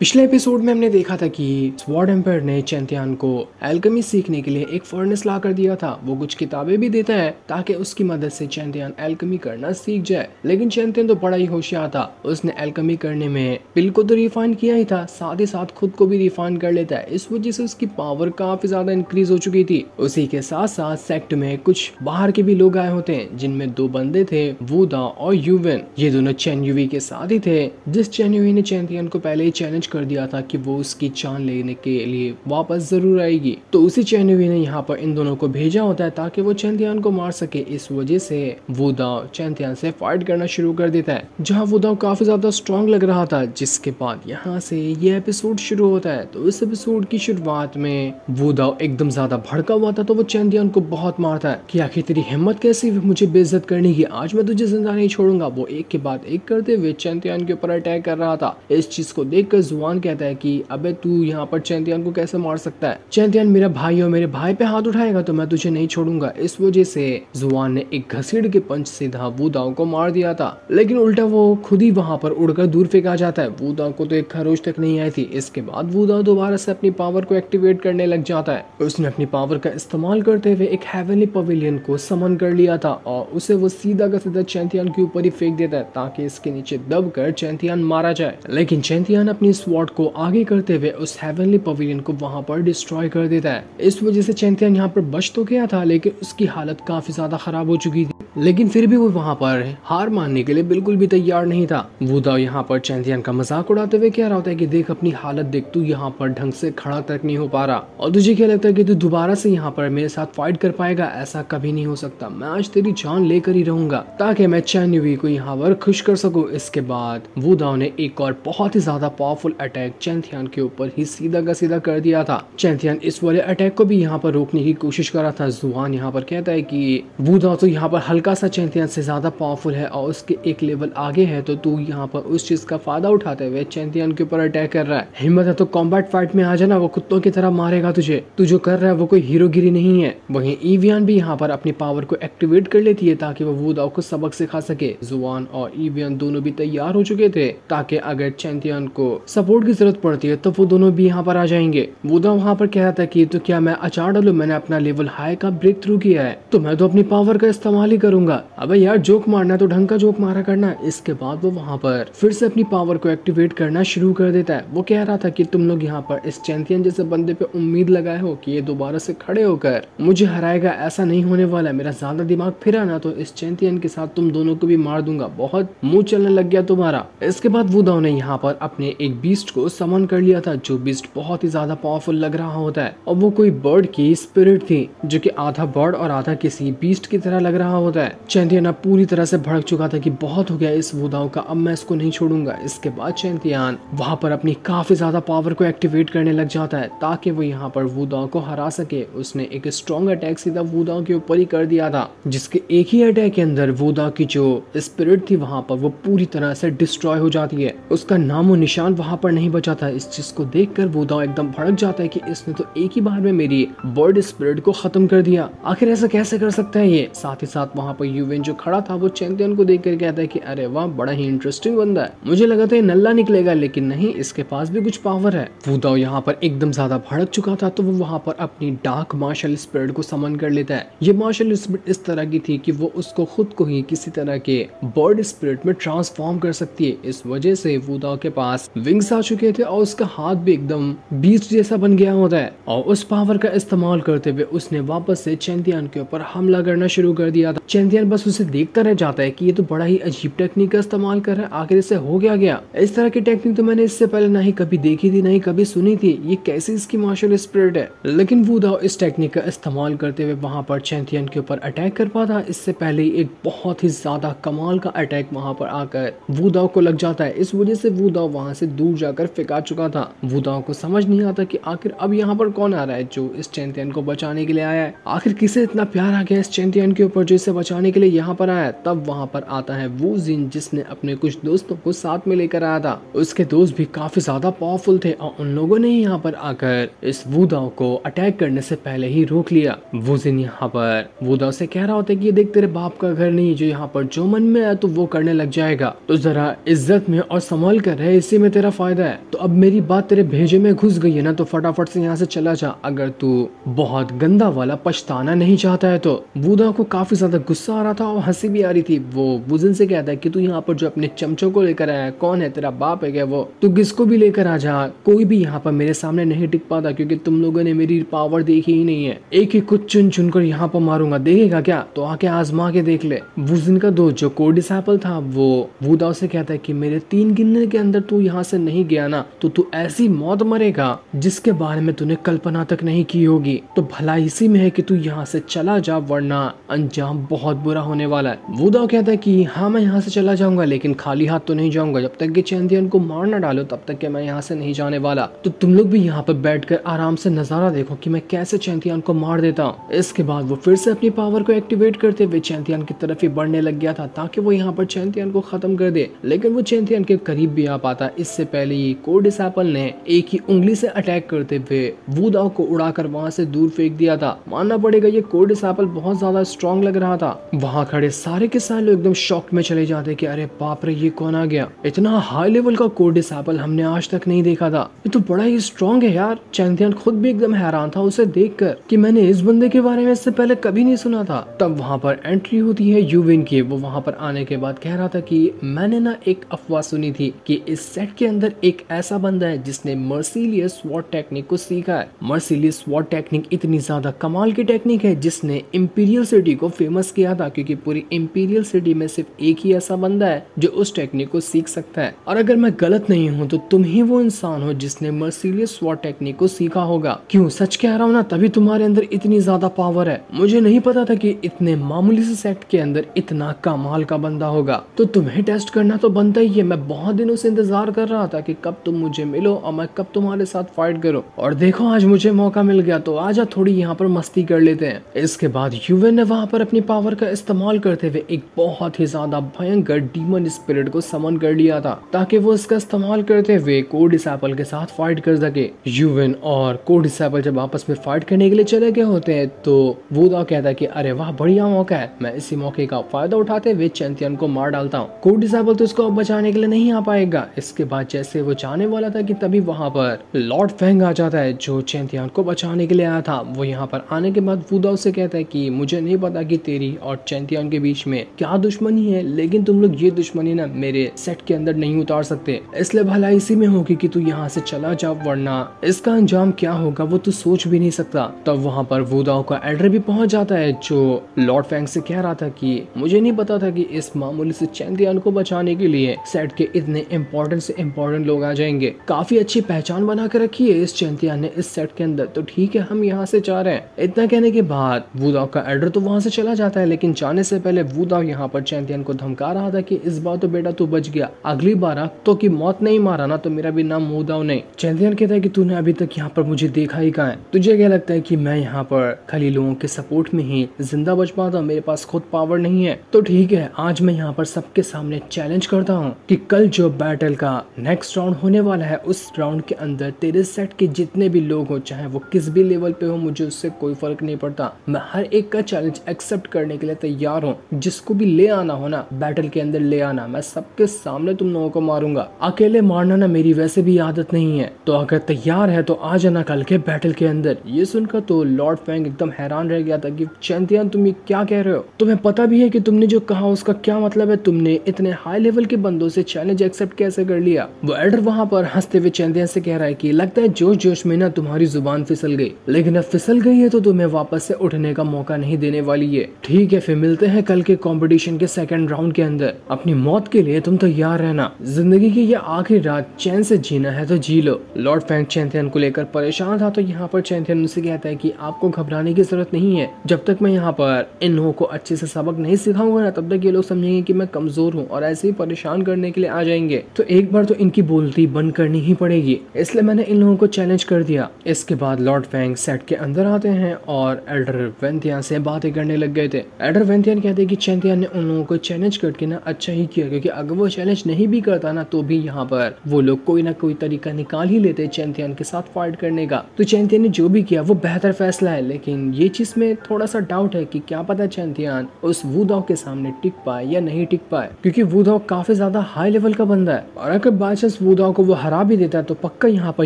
पिछले एपिसोड में हमने देखा था कि स्वॉर्ड एम्पायर ने चैंतियान को एल्केमी सीखने के लिए एक फर्नेस ला कर दिया था। वो कुछ किताबें भी देता है ताकि उसकी मदद से चैंतियान एल्केमी करना सीख जाए। लेकिन चैंतियान तो बड़ा ही होशियार था, उसने एल्केमी करने में पिल को तो रिफाइन किया ही था, साथ ही साथ खुद को भी रिफाइन कर लेता है। इस वजह से उसकी पावर काफी ज्यादा इंक्रीज हो चुकी थी। उसी के साथ साथ सेक्ट में कुछ बाहर के भी लोग आए होते हैं, जिनमें दो बंदे थे, वूदा और यूवेन। ये दोनों चेन यूवी के साथ ही थे। जिस चेन यूवी ने चैंतियान को पहले ही चैलेंज कर दिया था कि वो उसकी जान लेने के लिए वापस जरूर आएगी, तो उसी चैनवी ने यहाँ पर इन दोनों को भेजा होता है ताकि वो चैंतियान को मार सके। इस वजह से वूदाओ चैंतियान से फाइट करना शुरू कर देता है, जहाँ वूदाओ काफी ज्यादा स्ट्रॉन्ग लग रहा था। जिसके बाद यहाँ से ये एपिसोड शुरू होता है। तो इस एपिसोड की शुरुआत में वूदाओ एकदम ज्यादा भड़का हुआ था, तो वो चैंतियान को बहुत मारता है कि आखिर तेरी हिम्मत कैसी मुझे बेइज्जत करने की, आज मैं तुझे जिंदा नहीं छोड़ूंगा। वो एक के बाद एक करते हुए चैंतियान के ऊपर अटैक कर रहा था। इस चीज को देखकर जुआन कहता है कि अबे तू यहाँ पर चैंतियान को कैसे मार सकता है, चैंतियान मेरा भाई और मेरे भाई पे हाथ उठाएगा तो मैं तुझे नहीं छोड़ूंगा। इस वजह से जुआन ने एक घसीट के पंच सीधा वूदाओ को मार दिया था, लेकिन उल्टा वो खुद ही वहां पर उड़कर दूर फेंका जाता है। वूदाओ को तो एक खरोच तक नहीं आई थी। इसके बाद वूदाओ दोबारा से अपनी पावर को एक्टिवेट करने लग जाता है। उसने अपनी पावर का इस्तेमाल करते हुए एक हेवनली पवेलियन को समन कर लिया था और उसे वो सीधा का सीधा चैंतियान के ऊपर ही फेंक देता है ताकि इसके नीचे दबकर चैंतियान मारा जाए। लेकिन चैंतियान अपनी स्वॉर्ड को आगे करते हुए उस हेवनली पवेलियन को वहां पर डिस्ट्रॉय कर देता है। इस वजह से चैंतियान यहाँ पर बच तो गया था, लेकिन उसकी हालत काफी ज्यादा खराब हो चुकी थी। लेकिन फिर भी वो वहां पर हार मानने के लिए बिल्कुल भी तैयार नहीं था। वूदाओ यहाँ पर चैंतियान का मजाक उड़ाते हुए कह रहा होता है कि देख अपनी हालत देख, तू यहाँ पर ढंग से खड़ा तक नहीं हो पा रहा और तुझे क्या लगता है कि तू दोबारा से यहाँ पर मेरे साथ फाइट कर पाएगा? ऐसा कभी नहीं हो सकता। मैं आज तेरी जान लेकर ही रहूंगा ताकि मैं चैन यूवी को यहाँ पर खुश कर सकूं। इसके बाद वूदाओ ने एक और बहुत ही ज्यादा पावरफुल अटैक चैंतियान के ऊपर ही सीधा का सीधा कर दिया था। चैंतियान इस वाले अटैक को भी यहाँ पर रोकने की कोशिश कर रहा था। जुआन यहाँ पर कहता है कि वूदाओ तो यहाँ पर हल्का सा चैंतियान से ज्यादा पावरफुल है और उसके एक लेवल आगे है, तो तू यहाँ पर उस चीज का फायदा उठाते हुए चैंतियान के ऊपर अटैक कर रहा है। हिम्मत है तो कॉम्बैट फाइट में आ जाना, वो कुत्तों की तरह मारेगा तुझे। तू जो कर रहा है वो कोई हीरोगिरी नहीं है। वहीं ईवियन भी यहाँ पर अपनी पावर को एक्टिवेट कर लेती है ताकि वो वूदाओ को सबक सिखा सके। जुआन और ईवियन दोनों भी तैयार हो चुके थे ताकि अगर चैंतियान को सपोर्ट की जरूरत पड़ती है तो वो दोनों भी यहाँ पर आ जाएंगे। वूदाओ वहाँ पर कह रहा था कि तो क्या मैं अचार डालूं, मैंने अपना लेवल हाई का ब्रेक थ्रू किया है तो मैं तो अपनी पावर का इस्तेमाल ही करूंगा। अबे यार जोक मारना है तो ढंग का जोक मारा करना। इसके बाद वो वहाँ पर फिर से अपनी पावर को एक्टिवेट करना शुरू कर देता है। वो कह रहा था कि तुम लोग यहाँ पर इस चैंपियन जैसे बंदे पे उम्मीद लगाए हो कि ये दोबारा से खड़े होकर मुझे हराएगा, ऐसा नहीं होने वाला है। मेरा ज्यादा दिमाग फिरा ना तो इस चैंपियन के साथ तुम दोनों को भी मार दूंगा। बहुत मुंह चलने लग गया तुम्हारा। इसके बाद वूदाओ ने यहाँ पर अपने एक बीस्ट को समन कर लिया था, जो बीस्ट बहुत ही ज्यादा पावरफुल लग रहा होता है और वो कोई बर्ड की स्पिरिट थी जो कि आधा बर्ड और आधा किसी बीस्ट की तरह लग रहा होता है। चैंपियन अब पूरी तरह से भड़क चुका था कि बहुत हो गया इस वूदाओ का, अब मैं इसको नहीं छोड़ूंगा। इसके बाद चैंपियन वहां पर अपनी काफी ज्यादा पावर को एक्टिवेट करने लग जाता है ताकि वो यहाँ पर वूदाओ को हरा सके। उसने एक स्ट्रॉन्ग अटैक सीधा वूदाओ के ऊपर ही कर दिया था, जिसके एक ही अटैक के अंदर वूदाओ की जो स्पिरिट थी वहां पर वो पूरी तरह से डिस्ट्रॉय हो जाती है। उसका नामो निशान वहां पर नहीं बचा था। इस चीज को देखकर वूदाओ एकदम भड़क जाता है कि इसने तो एक ही बार में मेरी बर्ड स्पिरिट को खत्म कर दिया, आखिर ऐसा कैसे कर सकता है ये। साथ ही साथ वहां पर यूवेन जो खड़ा था वो चैंपियन को देखकर कहता है कि अरे वाह, बड़ा ही इंटरेस्टिंग बंदा है, मुझे लगा था ये नल्ला निकलेगा लेकिन नहीं, इसके पास भी कुछ पावर है। वूदाओ यहाँ पर एकदम ज्यादा भड़क चुका था तो वो वहाँ पर अपनी डार्क मार्शल स्पिरिट को समन कर लेता है। ये मार्शल स्पिरिट इस तरह की थी कि वो उसको खुद को ही किसी तरह के बर्ड स्पिरिट में ट्रांसफॉर्म कर सकती है। इस वजह से वूदाओ के पास विंग्स आ चुके थे और उसका हाथ भी एकदम बीस्ट जैसा बन गया होता है और उस पावर का इस्तेमाल करते हुए उसने वापस से चैंपियन के ऊपर हमला करना शुरू कर दिया था। चैंपियन बस उसे देखता रह जाता है कि ये तो बड़ा ही अजीब टेक्निक का इस्तेमाल कर रहा है, आखिर इससे हो गया। इस तरह की टेक्निक तो मैंने इससे पहले ना ही कभी देखी थी, ना ही कभी सुनी थी। ये कैसी इसकी मार्शल स्पिरिट है। लेकिन वूदाओ इस टेक्निक का इस्तेमाल करते हुए वहां पर चैंपियन के ऊपर अटैक कर पाता। इससे पहले एक बहुत ही ज्यादा कमाल का अटैक वहां पर आकर वूदाओ को लग जाता है। इस वजह से वूदाओ वहां से दूर जाकर फेंका चुका था। वूदाओ को समझ नहीं आता कि आखिर अब यहाँ पर कौन आ रहा है जो इस चैंपियन को बचाने के लिए आया है। आखिर किसे इतना प्यार आ गया इस चैंपियन के ऊपर जो इसे बचाने के लिए यहाँ पर आया। तब वहाँ पर आता है वू जिन, जिसने अपने कुछ दोस्तों को साथ में लेकर आया था। उसके दोस्त भी काफी ज्यादा पावरफुल थे और उन लोगों ने यहाँ पर आकर इस वू दाओ को अटैक करने से पहले ही रोक लिया। वू जिन यहाँ पर वू दाओ से कह रहा होता है कि ये देख, तेरे बाप का घर नहीं, जो यहाँ पर जो मन में आया तो वो करने लग जाएगा, तो जरा इज्जत में और संभल कर रहे, इसी में तेरा फायदा है। तो अब मेरी बात तेरे भेजे में घुस गई है ना, तो फटाफट से यहाँ से चला जा, अगर तू बहुत गंदा वाला पछताना नहीं चाहता है तो। वू दाओ को काफी ज्यादा गुस्सा आ रहा था और हंसी भी आ रही थी। वो वू जिन से कहता है कि तू यहाँ पर जो अपने चमचों को लेकर आया है, कौन है, तेरा बाप है क्या वो? तू किसको भी लेकर आ जा, कोई भी यहाँ पर मेरे सामने नहीं टिक पाता, क्योंकि तुम लोगों ने मेरी पावर देखी ही नहीं है। एक ही कुछ चुन चुन कर यहाँ पर मारूंगा, देखेगा क्या? तो आके आजमा के देख ले। वू जिन का दोस्त जो कोर डिसाइपल था वो वू दाओ से कहता है कि मेरे 3 गिनने के अंदर तू यहाँ से नहीं गया ना, तो तू ऐसी मौत मरेगा जिसके बारे में तूने कल्पना तक नहीं की होगी। तो भला इसी में है कि तू यहाँ से चला जा, वरना अंजाम बहुत बुरा होने वाला है। वू दाओ कहता है कि हाँ मैं यहाँ से चला जाऊंगा, लेकिन खाली हाथ तो नहीं जाऊंगा। जब तक कि चैंदियन को मार ना डालो तब तक कि मैं यहाँ से नहीं जाने वाला। तो तुम लोग भी यहाँ पर बैठकर आराम से नजारा देखो कि मैं कैसे चैंदियन को मार देता हूँ। इसके बाद वो फिर से अपनी पावर को एक्टिवेट करते हुए चैंदियन की तरफ ही बढ़ने लग गया था, ताकि वो यहाँ पर चैंदियन को खत्म कर दे। लेकिन वो चैंदियन के करीब भी आ पाता इससे पहले ही कोर डिसाइपल ने एक ही उंगली से अटैक करते हुए वू दाओ को उड़ाकर वहां से दूर फेंक दिया था। मानना पड़ेगा ये कोर डिसाइपल बहुत ज्यादा स्ट्रॉन्ग लग रहा था। वहां खड़े सारे के सारे लोग एकदम शॉक में चले जाते कि अरे बाप रे, ये कौन आ गया? इतना हाई लेवल का कोर डिसाइपल हमने आज तक नहीं देखा था, ये तो बड़ा ही स्ट्रॉन्ग है यार। चैंदियन खुद भी एकदम हैरान था उसे देखकर कि मैंने इस बंदे के बारे में इससे पहले कभी नहीं सुना था। तब वहां पर एंट्री होती है यूविन की। वो वहां पर आने के बाद कह रहा था कि मैंने ना एक अफवाह सुनी थी कि इस सेट के अंदर एक ऐसा बंदा है जिसने मर्सिलियस स्वॉर्ड टेक्निक को सीखा है। मर्सिलियस स्वॉर्ड टेक्निक इतनी ज्यादा कमाल की टेक्निक है जिसने इंपीरियल सिटी को फेमस किया था, क्योंकि पूरी इंपीरियल सिटी में सिर्फ एक ही ऐसा बंदा है जो उस टेक्निक को सीख सकता है। और अगर मैं गलत नहीं हूँ तो तुम ही वो इंसान हो जिसने मर्सिलियस स्वॉर्ड टेक्निक को सीखा होगा। क्यों, सच कह रहा हूँ ना, तभी तुम्हारे अंदर इतनी ज्यादा पावर है। मुझे नहीं पता था कि इतने मामूली से सेट के अंदर इतना कमाल का बंदा होगा। तो तुम्हें टेस्ट करना तो बनता ही है। मैं बहुत दिनों से इंतजार कर रहा था कि कब तुम मुझे मिलो और मैं कब तुम्हारे साथ फाइट करूं, और देखो आज मुझे मौका मिल गया। तो आजा थोड़ी यहाँ पर मस्ती कर लेते हैं। इसके बाद यूवेन ने वहां पर अपनी पावर का इस्तेमाल करते हुए एक बहुत ही ज्यादा भयंकर डीमन स्पिरिट को समन कर लिया था, ताकि वो इसका इस्तेमाल करते हुए कोर डिसाइपल के साथ फाइट कर सके। यूवेन और कोर डिसाइपल जब आपस में फाइट करने के लिए चले गए होते हैं तो वू दाओ कहता है कि अरे वाह, बढ़िया मौका है, मैं इसी मौके का फायदा उठाते हुए चैंपियन को मार डालता हूँ। कोर डिसाइपल तो इसको बचाने के लिए नहीं आ पाएगा। इसके बाद जैसे वो जाने वाला था कि तभी वहां पर लॉर्ड फेंग आ जाता है जो चैंपियन को बचाने के लिए आया था। वो यहाँ पर आने के बाद वू दाओ से कहता है कि मुझे नहीं पता कि तेरी और चैंपियन के बीच में क्या दुश्मनी है, लेकिन तुम लोग ये दुश्मनी ना मेरे सेट के अंदर नहीं उतार सकते, इसलिए भला इसी में होगी कि तू यहाँ से चला जा, वरना इसका अंजाम क्या होगा वो तू सोच भी नहीं सकता। तब वहाँ पर वू दाओ का एल्डर भी पहुंच जाता है जो लॉर्ड फेंग से कह रहा था कि मुझे नहीं पता था कि इस मामूली से चैंपियन को बचाने के लिए सेट के इतने इम्पोर्टेंट से इम्पोर्टेंट लोग आ जाएंगे। काफी अच्छी पहचान बना कर रखी है इस चैंपियन ने इस सेट के अंदर, तो ठीक है हम यहाँ से जा रहे हैं। इतना कहने के बाद वू दाओ का एल्डर तो वहां से चला जाता है, लेकिन जाने से पहले वू दाओ यहाँ पर चैंपियन को धमका रहा था कि इस बार तो बेटा तू बच गया, अगली बार तो की मौत नहीं मारा ना तो मेरा भी नाम वू दाओ नहीं। चैंपियन कहता है कि तूने अभी तक यहाँ पर मुझे देखा ही कहाँ है, तुझे क्या लगता है कि मैं यहाँ पर खाली लोगों के सपोर्ट में ही जिंदा बच पाता, मेरे पास खुद पावर नहीं है? तो ठीक है, आज मैं यहाँ पर सबके सामने चैलेंज करता हूँ कि कल जो बैटल का नेक्स्ट राउंड होने वाला है उस राउंड के अंदर तेरे सेट के जितने भी लोग हो, चाहे वो किस भी लेवल पे हो, मुझे उससे कोई फर्क नहीं पड़ता। मैं हर एक का चैलेंज एक्सेप्ट करने के लिए तैयार हूँ। जिसको भी ले आना हो ना बैटल के अंदर ले आना, मैं सबके सामने तुम लोगों को मारूंगा। अकेले मारना ना मेरी वैसे भी आदत नहीं है, तो अगर तैयार है तो आ जाना कल के बैटल के अंदर। ये सुनकर तो लॉर्ड फेंग एकदम हैरान रह गया था कि चैंपियन तुम ये क्या कह रहे हो? तुम्हें पता भी है कि तुमने जो कहा उसका क्या मतलब है? तुमने इतने हाई लेवल के बंदों से चैलेंज एक्सेप्ट कैसे कर लिया? वो एल्डर वहां पर हंसते हुए चैंपियन से कह रहा है कि लगता है जोश जोश में ना तुम्हारी जुबान फिसल गई, लेकिन अब फिसल गई है तो तुम्हें वापस से उठने का मौका नहीं देने वाली है। ठीक है, फिर मिलते हैं कल के कंपटीशन के सेकंड राउंड के अंदर। अपनी मौत के लिए तुम तैयार रहना। जिंदगी की ये आखिरी रात चैन से जीना है तो जी लो। लॉर्ड फेंग चैंपियन को लेकर परेशान था, तो यहाँ पर चैंपियन उनसे कहता है कि आपको घबराने की जरूरत नहीं है। जब तक मैं यहाँ पर इन लोगों को अच्छे से सबक नहीं सिखाऊंगा ना तब तक ये लोग समझेंगे कि मैं कमजोर हूँ और ऐसे ही परेशान करने के लिए आ जाएंगे। तो एक बार तो इनकी बोलती बंद करनी ही पड़ेगी, इसलिए मैंने इन लोगों को चैलेंज कर दिया। इसके बाद लॉर्ड फेंग सेट के अंदर आते हैं और एल्डर वेंथिया से बातें करने लग गए थे। एडर वेंथियान कहते हैं कि चैंतियान ने उन लोगों को चैलेंज करके ना अच्छा ही किया, क्योंकि अगर वो चैलेंज नहीं भी करता ना तो भी यहाँ पर वो लोग कोई ना कोई तरीका निकाल ही लेते चैंतियान के साथ फाइट करने का। तो चैंतियान ने जो भी किया वो बेहतर फैसला है, लेकिन ये चीज में थोड़ा सा डाउट है कि क्या पता चैंतियान उस वुडाओ के सामने टिक पाए या नहीं टिक पाए, क्योंकि वुडाओ काफी ज्यादा हाई लेवल का बंदा है और अगर बाई चांस वुडाओ को वो हरा भी देता है तो पक्का यहाँ पर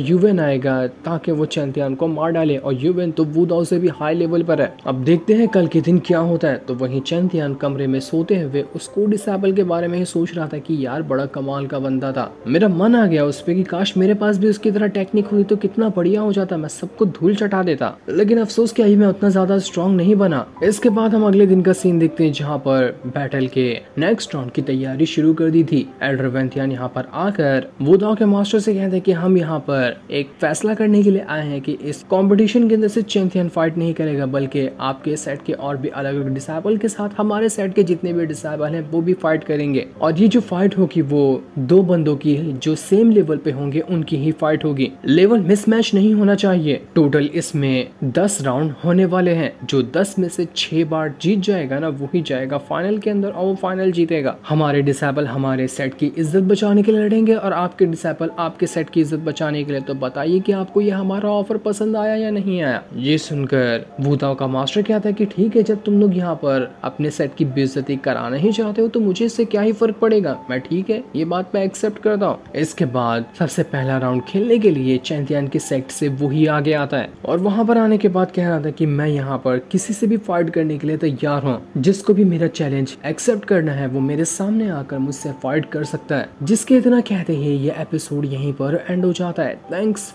यूवेन आएगा ताकि वो चैंतियान को मार डाले, और यूवेन तो वुडाओ से भी हाई लेवल पर है। अब देखते हैं कल के दिन क्या होता है। तो वहीं चैंतियान कमरे में सोते हुए उस कोड डिसेबल के बारे में ही सोच रहा था कि यार बड़ा कमाल का बंदा था, मेरा मन आ गया उस पे कि काश मेरे पास भी उसकी तरह टेक्निक हुई तो कितना बढ़िया हो जाता, मैं सबको धूल चटा देता। लेकिन अफसोस क्या ही मैं उतना ज्यादा स्ट्रॉन्ग नहीं बना। इसके बाद हम अगले दिन का सीन देखते हैं जहाँ पर बैटल के नेक्स्ट राउंड की तैयारी शुरू कर दी थी। एडर वेंथियान यहाँ पर आकर वुडाओ के मास्टर से कहते हैं कि हम यहाँ पर एक फैसला करने के लिए आए हैं कि इस कंपटीशन के अंदर से चैंपियन फाइट नहीं करेगा, बल्कि आपके सेट के और भी अलग अलग डिसेबल के साथ हमारे सेट के जितने भी डिसेबल हैं वो भी फाइट करेंगे, और ये जो फाइट होगी वो दो बंदों की जो सेम लेवल पे होंगे उनकी ही फाइट होगी। लेवल मिसमैच नहीं होना चाहिए। टोटल इसमें 10 राउंड होने वाले हैं, जो 10 में से 6 बार जीत जाएगा ना वही जाएगा फाइनल के अंदर और वो फाइनल जीतेगा। हमारे डिसेबल हमारे सेट की इज्जत बचाने के लिए लड़ेंगे और आपके डिसेबल आपके सेट की इज्जत बचाने के लिए। तो बताइए कि आपको ये हमारा ऑफर पसंद आया या नहीं आया। ये सुनकर वुडाओ का मास्टर कहता है कि ठीक है, जब तुम लोग यहाँ पर अपने सेट की बेइज्जती कराना ही चाहते हो तो मुझे इससे क्या ही फर्क पड़ेगा, मैं ठीक है ये बात मैं एक्सेप्ट करता हूँ। इसके बाद सबसे पहला राउंड खेलने के लिए चैंतियान के सेट से वही आगे आता है और वहां पर आने के बाद कह रहा था कि मैं यहाँ पर किसी से भी फाइट करने के लिए तैयार हूँ, जिसको भी मेरा चैलेंज एक्सेप्ट करना है वो मेरे सामने आकर मुझसे फाइट कर सकता है। जिसके इतना कहते ही ये एपिसोड यहीं पर एंड हो जाता है। थैंक्स।